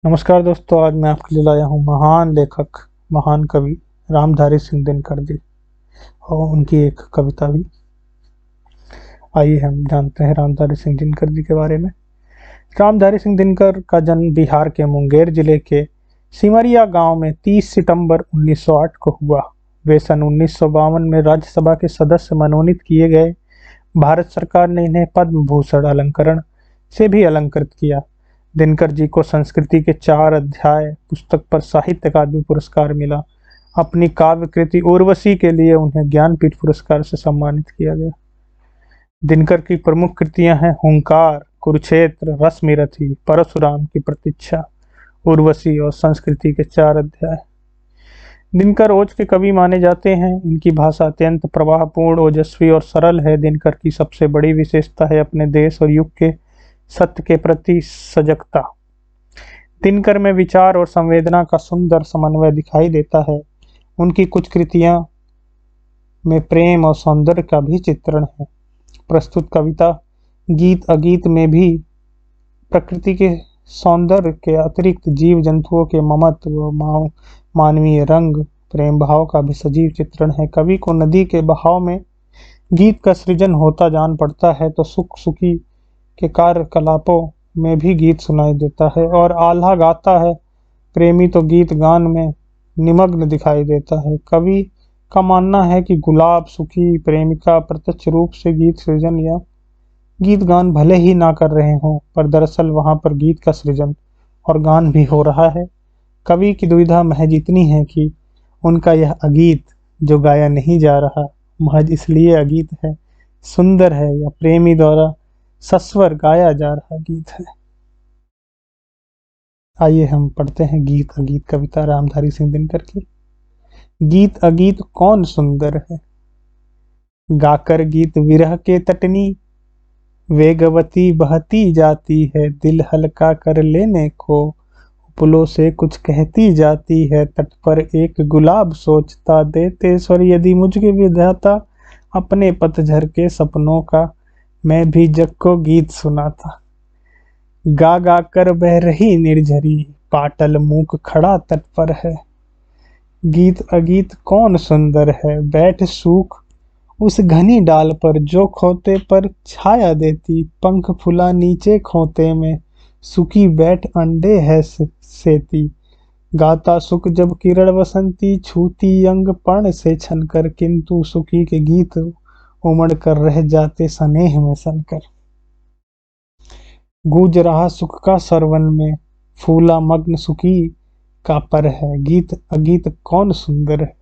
नमस्कार दोस्तों, आज मैं आपके लिए लाया हूँ महान लेखक, महान कवि रामधारी सिंह दिनकर जी और उनकी एक कविता भी। आइए हम जानते हैं रामधारी सिंह दिनकर जी के बारे में। रामधारी सिंह दिनकर का जन्म बिहार के मुंगेर जिले के सिमरिया गांव में 30 सितंबर 1908 को हुआ। वे सन 1952 में राज्यसभा के सदस्य मनोनीत किए गए। भारत सरकार ने इन्हें पद्म भूषण अलंकरण से भी अलंकृत किया। दिनकर जी को संस्कृति के 4 अध्याय पुस्तक पर साहित्य अकादमी पुरस्कार मिला। अपनी काव्य कृति उर्वशी के लिए उन्हें ज्ञानपीठ पुरस्कार से सम्मानित किया गया। दिनकर की प्रमुख कृतियां हैं हुंकार, कुरुक्षेत्र, रश्मिरथी, परशुराम की प्रतीक्षा, उर्वशी और संस्कृति के 4 अध्याय। दिनकर ओज के कवि माने जाते हैं। इनकी भाषा अत्यंत प्रवाहपूर्ण, ओजस्वी और सरल है। दिनकर की सबसे बड़ी विशेषता है अपने देश और युग के सत्य के प्रति सजगता। दिनकर में विचार और संवेदना का सुंदर समन्वय दिखाई देता है। उनकी कुछ कृतियां में प्रेम और सौंदर्य का भी चित्रण है। प्रस्तुत कविता गीत अगीत में भी प्रकृति के सौंदर्य के अतिरिक्त जीव जंतुओं के ममत्व व मानवीय रंग प्रेम भाव का भी सजीव चित्रण है। कवि को नदी के बहाव में गीत का सृजन होता जान पड़ता है तो सुख सुखी के कार्यकलापों में भी गीत सुनाई देता है और आल्हा गाता है। प्रेमी तो गीत गान में निमग्न दिखाई देता है। कवि का मानना है कि गुलाब सुखी प्रेमिका प्रत्यक्ष रूप से गीत सृजन या गीत गान भले ही ना कर रहे हों, पर दरअसल वहां पर गीत का सृजन और गान भी हो रहा है। कवि की दुविधा महज इतनी है कि उनका यह अगीत जो गाया नहीं जा रहा महज इसलिए अगीत है, सुंदर है, या प्रेमी द्वारा सस्वर गाया जा रहा गीत है। आइए हम पढ़ते हैं गीत अगीत कविता रामधारी सिंह दिनकर की। गीत अगीत कौन सुंदर है, गाकर गीत विरह के तटनी, वेगवती बहती जाती है, दिल हल्का कर लेने को पुलों से कुछ कहती जाती है। तट पर एक गुलाब सोचता देते स्वर, यदि मुझे विधाता अपने पतझर के सपनों का मैं भी जग को गीत सुनाता। गा गा कर बह रही निर्झरी, पाटल मूक खड़ा तट पर है। गीत अगीत कौन सुंदर है, बैठ सूख उस घनी डाल पर, जो खोते पर छाया देती, पंख फुला नीचे खोते में, सुखी बैठ अंडे है सेती। गाता सुख जब किरण वसंती, छूती अंग पर्ण से छनकर, किंतु सुखी के गीत उमड़ कर रह जाते स्नेह में सनकर। गूंज रहा सुख का सरवन में, फूला मग्न सुखी का पर है। गीत अगीत कौन सुंदर है,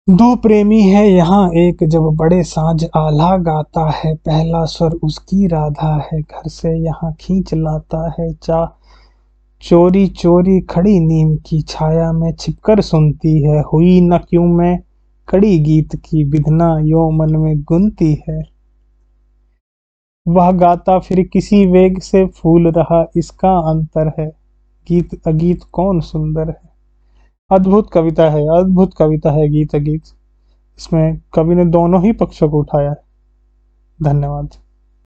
दो प्रेमी है यहाँ एक, जब बड़े साँझ आल्हा गाता है, पहला स्वर उसकी राधा है, घर से यहाँ खींच लाता है। चोरी चोरी खड़ी नीम की छाया में छिपकर सुनती है, हुई न क्यों मैं कड़ी गीत की, विधना यो मन में गुनती है। वह गाता फिर किसी वेग से फूल रहा, इसका अंतर है। गीत अगीत कौन सुंदर है। अद्भुत कविता है, अद्भुत कविता है गीत अगीत। इसमें कवि ने दोनों ही पक्षों को उठाया है। धन्यवाद।